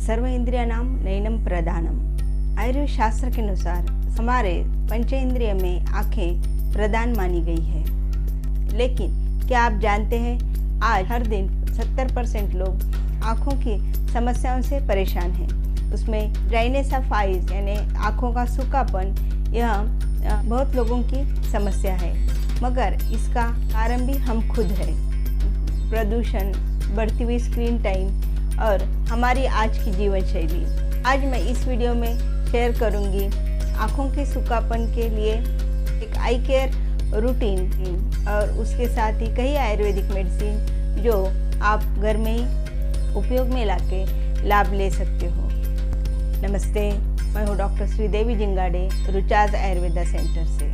सर्व इंद्रियाणां नयनम प्रधानम। आयुर्वेद शास्त्र के अनुसार हमारे पंचेंद्रिय में आँखें प्रधान मानी गई है। लेकिन क्या आप जानते हैं, आज हर दिन 70% लोग आँखों की समस्याओं से परेशान हैं। उसमें ड्राइनेस ऑफ आइज यानी आँखों का सूखापन, यह बहुत लोगों की समस्या है, मगर इसका कारण भी हम खुद है। प्रदूषण, बढ़ती हुई स्क्रीन टाइम और हमारी आज की जीवन शैली। आज मैं इस वीडियो में शेयर करूंगी आँखों के सूखापन के लिए एक आई केयर रूटीन और उसके साथ ही कई आयुर्वेदिक मेडिसिन जो आप घर में ही उपयोग में लाके लाभ ले सकते हो। नमस्ते, मैं हूँ डॉक्टर श्रीदेवी जिंगाड़े, रुचाज आयुर्वेदा सेंटर से।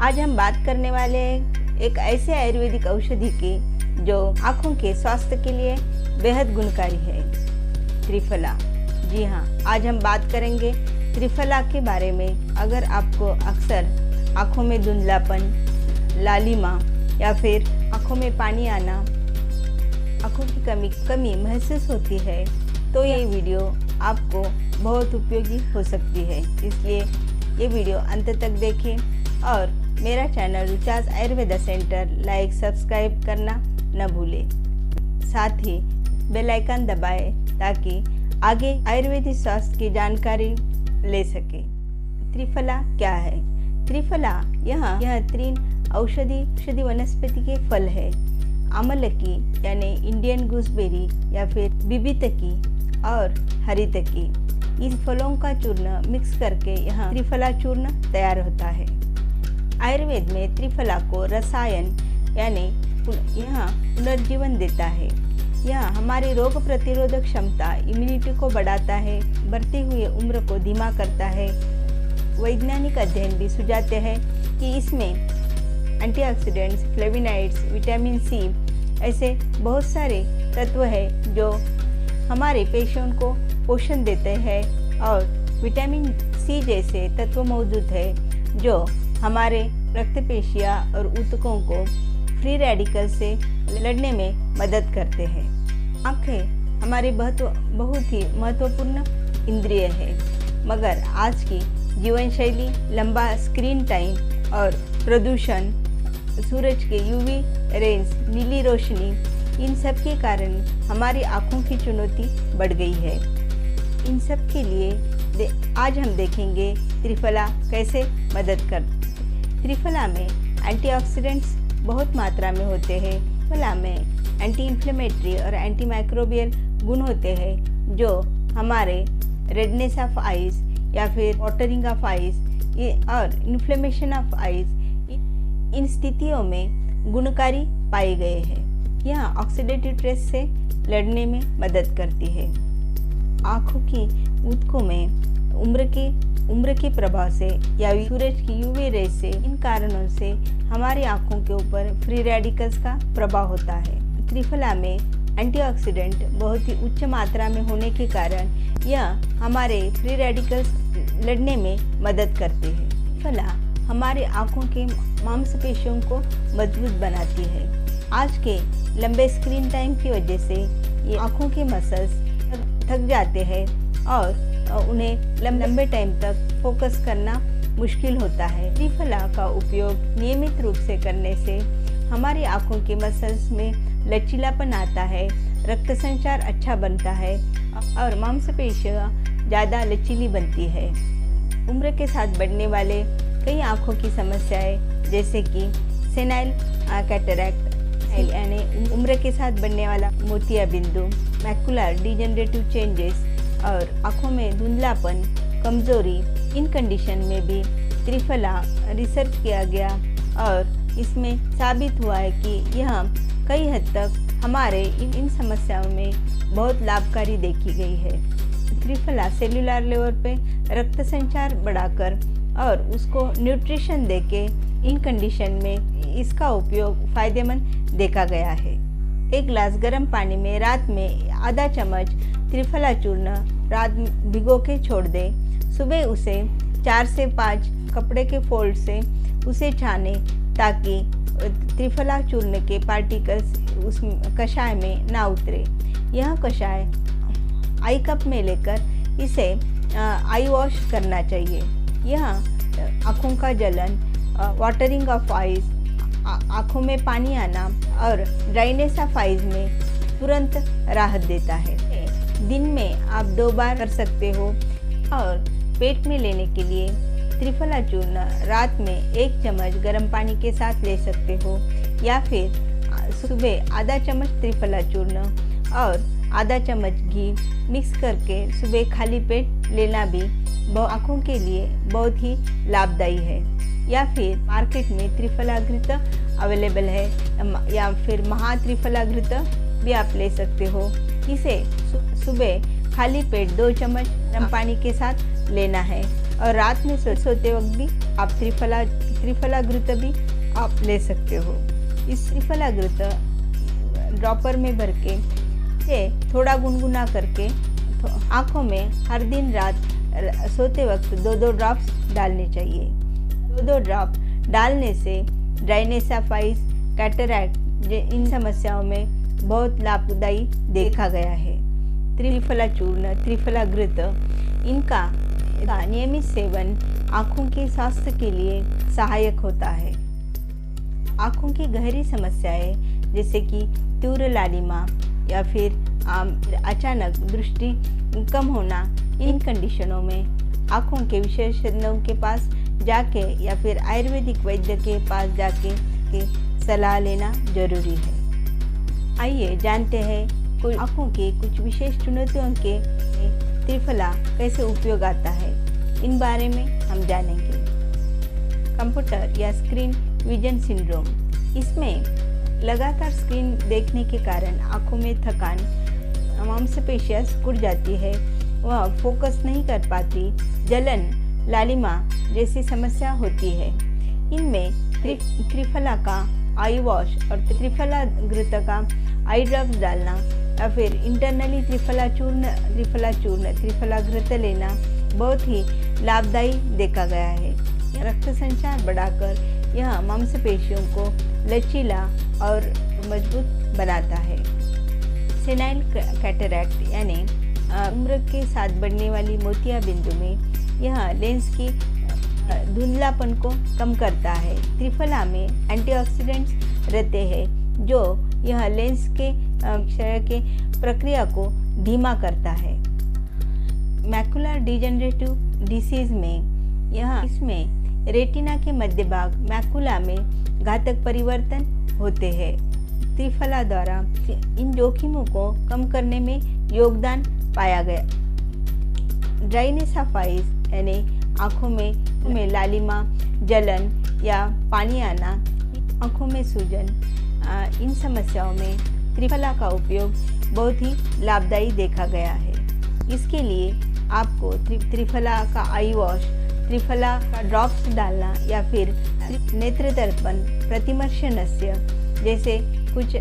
आज हम बात करने वाले हैं एक ऐसे आयुर्वेदिक औषधि की जो आँखों के स्वास्थ्य के लिए बेहद गुणकारी है, त्रिफला। जी हाँ, आज हम बात करेंगे त्रिफला के बारे में। अगर आपको अक्सर आँखों में धुंधलापन, लालिमा या फिर आँखों में पानी आना, आँखों की कमी महसूस होती है, तो ये वीडियो आपको बहुत उपयोगी हो सकती है। इसलिए ये वीडियो अंत तक देखें और मेरा channel Rucha's Ayurveda centre like subscribe करना न भूलें। साथ ही बेल आइकन दबाएं ताकि आगे आयुर्वेदिक स्वास्थ्य की जानकारी ले सके। त्रिफला क्या है? त्रिफला यह तीन औषधि वनस्पति के फल है। आमलकी यानी इंडियन गूसबेरी या फिर बिबितकी और हरितकी, इन फलों का चूर्ण मिक्स करके यह त्रिफला चूर्ण तैयार होता है। आयुर्वेद में त्रिफला को रसायन यानी यह पुनर्जीवन देता है। यह हमारी रोग प्रतिरोधक क्षमता, इम्यूनिटी को बढ़ाता है, बढ़ती हुई उम्र को धीमा करता है। वैज्ञानिक अध्ययन भी सुझाते हैं कि इसमें एंटीऑक्सीडेंट्स, फ्लेविनाइड्स, विटामिन सी ऐसे बहुत सारे तत्व हैं जो हमारे पेशियों को पोषण देते हैं, और विटामिन सी जैसे तत्व मौजूद है जो हमारे रक्तपेशियाँ और ऊतकों को फ्री रेडिकल से लड़ने में मदद करते हैं। आँखें हमारी बहुत ही महत्वपूर्ण इंद्रिय है, मगर आज की जीवन शैली, लंबा स्क्रीन टाइम और प्रदूषण, सूरज के यूवी रेंज, नीली रोशनी, इन सब के कारण हमारी आँखों की चुनौती बढ़ गई है। इन सब के लिए आज हम देखेंगे त्रिफला कैसे मदद कर। त्रिफला में एंटीऑक्सीडेंट्स बहुत मात्रा में होते हैं। त्रिफला में एंटी इन्फ्लेमेटरी और एंटी माइक्रोबियल गुण होते हैं जो हमारे रेडनेस ऑफ आइज या फिर वाटरिंग ऑफ आइज और इन्फ्लेमेशन ऑफ आइज, इन स्थितियों में गुणकारी पाए गए हैं। यह ऑक्सीडेटिव स्ट्रेस से लड़ने में मदद करती है। आँखों की ऊतकों में उम्र के प्रभाव से या सूरज की यूवी रेज से, इन कारणों से हमारी आँखों के ऊपर फ्री रेडिकल्स का प्रभाव होता है। त्रिफला में एंटीऑक्सीडेंट बहुत ही उच्च मात्रा में होने के कारण यह हमारे फ्री रेडिकल्स लड़ने में मदद करते हैं। त्रिफला हमारे आँखों के मांसपेशियों को मजबूत बनाती है। आज के लंबे स्क्रीन टाइम की वजह से ये आँखों के मसल्स थक जाते हैं और उन्हें लंबे टाइम तक फोकस करना मुश्किल होता है। त्रिफला का उपयोग नियमित रूप से करने से हमारी आँखों के मसल्स में लचीलापन आता है, रक्त संचार अच्छा बनता है और मांसपेशियाँ ज़्यादा लचीली बनती है। उम्र के साथ बढ़ने वाले कई आँखों की समस्याएं जैसे कि सेनाइल कैटरैक्ट यानी उम्र के साथ बढ़ने वाला मोतिया बिंदु, मैकुलर डिजेनरेटिव चेंजेस और आँखों में धुंधलापन, कमजोरी, इन कंडीशन में भी त्रिफला रिसर्च किया गया और इसमें साबित हुआ है कि यह कई हद तक हमारे इन समस्याओं में बहुत लाभकारी देखी गई है। त्रिफला सेल्यूलर लेवल पे रक्त संचार बढ़ाकर और उसको न्यूट्रिशन देके इन कंडीशन में इसका उपयोग फायदेमंद देखा गया है। एक गिलास गर्म पानी में रात में आधा चम्मच त्रिफला चूर्ण रात भिगो के छोड़ दें। सुबह उसे 4 से 5 कपड़े के फोल्ड से उसे छाने ताकि त्रिफला चूर्ण के पार्टिकल्स उस कषाय में ना उतरे। यह कषाय आई कप में लेकर इसे आई वॉश करना चाहिए। यह आँखों का जलन, वाटरिंग ऑफ आइज, आँखों में पानी आना और ड्राइनेस ऑफ आइज में तुरंत राहत देता है। दिन में आप 2 बार कर सकते हो और पेट में लेने के लिए त्रिफला चूर्ण रात में 1 चम्मच गर्म पानी के साथ ले सकते हो, या फिर सुबह आधा चम्मच त्रिफला चूर्ण और आधा चम्मच घी मिक्स करके सुबह खाली पेट लेना भी आँखों के लिए बहुत ही लाभदायी है। या फिर मार्केट में त्रिफलाघृत अवेलेबल है, या फिर महात्रिफलाघृत भी आप ले सकते हो। इसे सुबह खाली पेट 2 चम्मच गर्म पानी के साथ लेना है और रात में सोते वक्त भी आप त्रिफलाघृत भी आप ले सकते हो। इस त्रिफलाघृत ड्रॉपर में भर के इसे थोड़ा गुनगुना करके आँखों में हर दिन रात सोते वक्त 2-2 ड्रॉप्स डालने चाहिए। 2-2 ड्रॉप डालने से ड्राइनेस ऑफ आइज, कैटरैक्ट इन समस्याओं में बहुत लाभदायी देखा गया है। त्रिफला चूर्ण, त्रिफलाघृत इनका नियमित सेवन आँखों के स्वास्थ्य के लिए सहायक होता है। आँखों की गहरी समस्याएं जैसे कि तीव्र लालिमा या फिर अचानक दृष्टि कम होना, इन कंडीशनों में आँखों के विशेषज्ञों के पास जाके या फिर आयुर्वेदिक वैद्य के पास जाके सलाह लेना जरूरी है। आइए जानते हैं कुछ आँखों के कुछ विशेष चुनौतियों के त्रिफला कैसे उपयोग आता है, इन बारे में हम जानेंगे। कंप्यूटर या स्क्रीन विजन सिंड्रोम, इसमें लगातार स्क्रीन देखने के कारण आँखों में थकान, मांसपेशियां सिकुड़ जाती है, वह फोकस नहीं कर पाती, जलन, लालिमा जैसी समस्या होती है। इनमें त्रिफला का आई वॉश और त्रिफलाघृत का आई ड्रॉप्स डालना या फिर इंटरनली त्रिफला चूर्ण त्रिफलाघृत लेना बहुत ही लाभदायी देखा गया है। रक्त संचार बढ़ाकर यह मांसपेशियों को लचीला और मजबूत बनाता है। सेनाइल कैटरैक्ट यानी उम्र के साथ बढ़ने वाली मोतियाबिंदु में यह लेंस की धुंधलापन को कम करता है। त्रिफला में एंटीऑक्सीडेंट्स रहते हैं जो यह लेंस के क्षय के प्रक्रिया को धीमा करता है। मैकुलर डिजेनरेटिव डिसीज में इसमें रेटिना के मध्य भाग मैकुला में घातक परिवर्तन होते हैं। त्रिफला द्वारा इन जोखिमों को कम करने में योगदान पाया गया। ड्राइनेस ऑफ आइज यानी आँखों में लालिमा, जलन या पानी आना, आँखों में सूजन, इन समस्याओं में त्रिफला का उपयोग बहुत ही लाभदायी देखा गया है। इसके लिए आपको त्रिफला का आई वॉश, त्रिफला का ड्रॉप्स डालना या फिर नेत्र दर्पण, प्रतिमर्शनस्य जैसे कुछ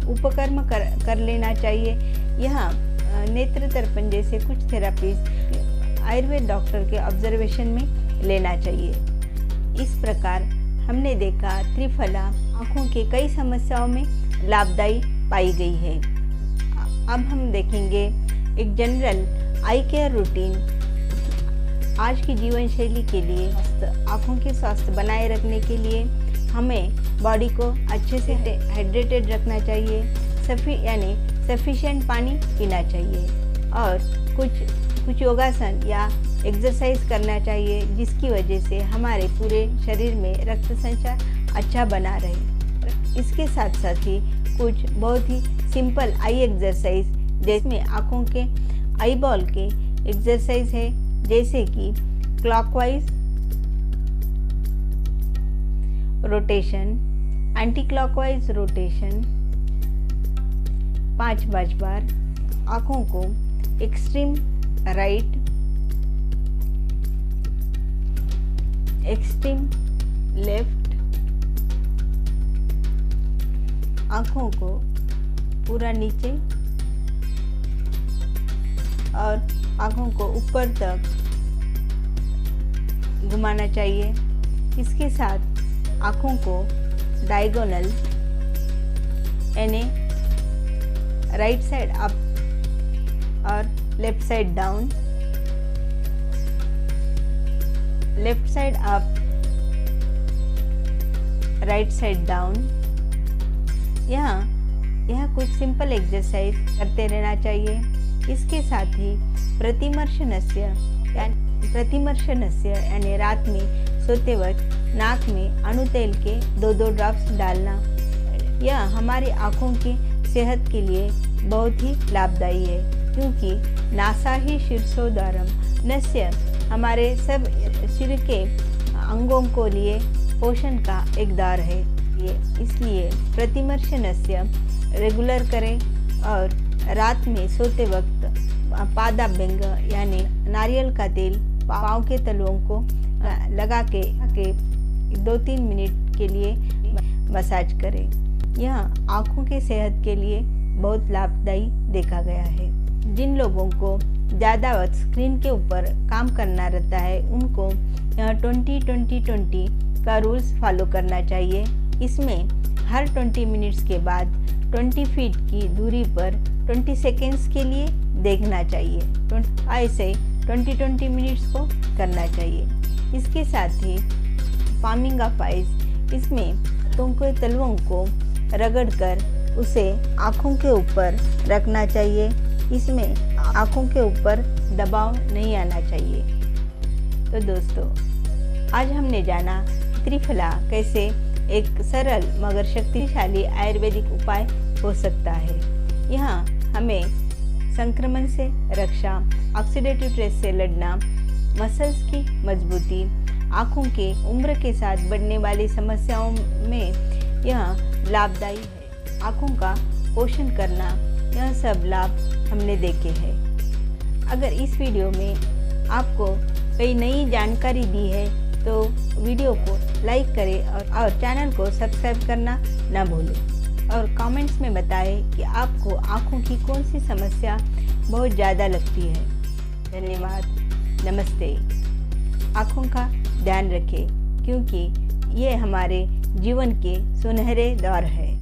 उपकर्म कर लेना चाहिए। यहाँ नेत्र दर्पण जैसे कुछ थेरापीज आयुर्वेद डॉक्टर के ऑब्जर्वेशन में लेना चाहिए। इस प्रकार हमने देखा त्रिफला आँखों के कई समस्याओं में लाभदायी पाई गई है। अब हम देखेंगे एक जनरल आई केयर रूटीन। आज की जीवन शैली के लिए आँखों के स्वास्थ्य बनाए रखने के लिए हमें बॉडी को अच्छे से हाइड्रेटेड रखना चाहिए, यानी सफिशिएंट पानी पीना चाहिए और कुछ योगासन या एक्सरसाइज करना चाहिए जिसकी वजह से हमारे पूरे शरीर में रक्त संचार अच्छा बना रहे। इसके साथ साथ ही कुछ बहुत ही सिंपल आई एक्सरसाइज जिसमें आँखों के आई बॉल के एक्सरसाइज है, जैसे कि clockwise rotation, anti clockwise rotation 5 बार, आँखों को एक्सट्रीम राइट, एक्सट्रीम लेफ्ट, आँखों को पूरा नीचे और आँखों को ऊपर तक घुमाना चाहिए। इसके साथ आँखों को डायगोनल यानी राइट साइड अप और left side down, left side up, right side down. यहाँ कुछ सिंपल एक्सरसाइज करते रहना चाहिए। इसके साथ ही प्रतिमर्शनस्य यानी रात में सोते वक्त नाक में अणुतेल के 2-2 ड्रॉप्स डालना, यह हमारी आँखों की सेहत के लिए बहुत ही लाभदायी है, क्योंकि नासा ही शीर्षोद्वारम नस्य हमारे सब शरीर के अंगों को लिए पोषण का एक द्वार है। इसलिए प्रतिमर्शनस्य रेगुलर करें और रात में सोते वक्त पादाभ्यंग यानी नारियल का तेल पाँव के तलुओं को लगा के 2-3 मिनट के लिए मसाज करें। यह आँखों के सेहत के लिए बहुत लाभदायी देखा गया है। जिन लोगों को ज़्यादा वक्त स्क्रीन के ऊपर काम करना रहता है, उनको 20-20-20 का रूल्स फॉलो करना चाहिए। इसमें हर 20 मिनट्स के बाद 20 फीट की दूरी पर 20 सेकेंड्स के लिए देखना चाहिए। ऐसे 20-20 मिनट्स को करना चाहिए। इसके साथ ही पामिंग ऑफ आइज, इसमें हाथों के तलुओं को रगड़कर उसे आँखों के ऊपर रखना चाहिए। इसमें आँखों के ऊपर दबाव नहीं आना चाहिए। तो दोस्तों, आज हमने जाना त्रिफला कैसे एक सरल मगर शक्तिशाली आयुर्वेदिक उपाय हो सकता है। यहाँ हमें संक्रमण से रक्षा, ऑक्सीडेटिव स्ट्रेस से लड़ना, मसल्स की मजबूती, आँखों के उम्र के साथ बढ़ने वाली समस्याओं में यह लाभदायी है। आँखों का पोषण करना, यह सब लाभ हमने देखे हैं। अगर इस वीडियो में आपको कई नई जानकारी दी है तो वीडियो को लाइक करें और चैनल को सब्सक्राइब करना ना भूलें, और कमेंट्स में बताएं कि आपको आँखों की कौन सी समस्या बहुत ज़्यादा लगती है। धन्यवाद, नमस्ते। आँखों का ध्यान रखें, क्योंकि ये हमारे जीवन के सुनहरे दौर है।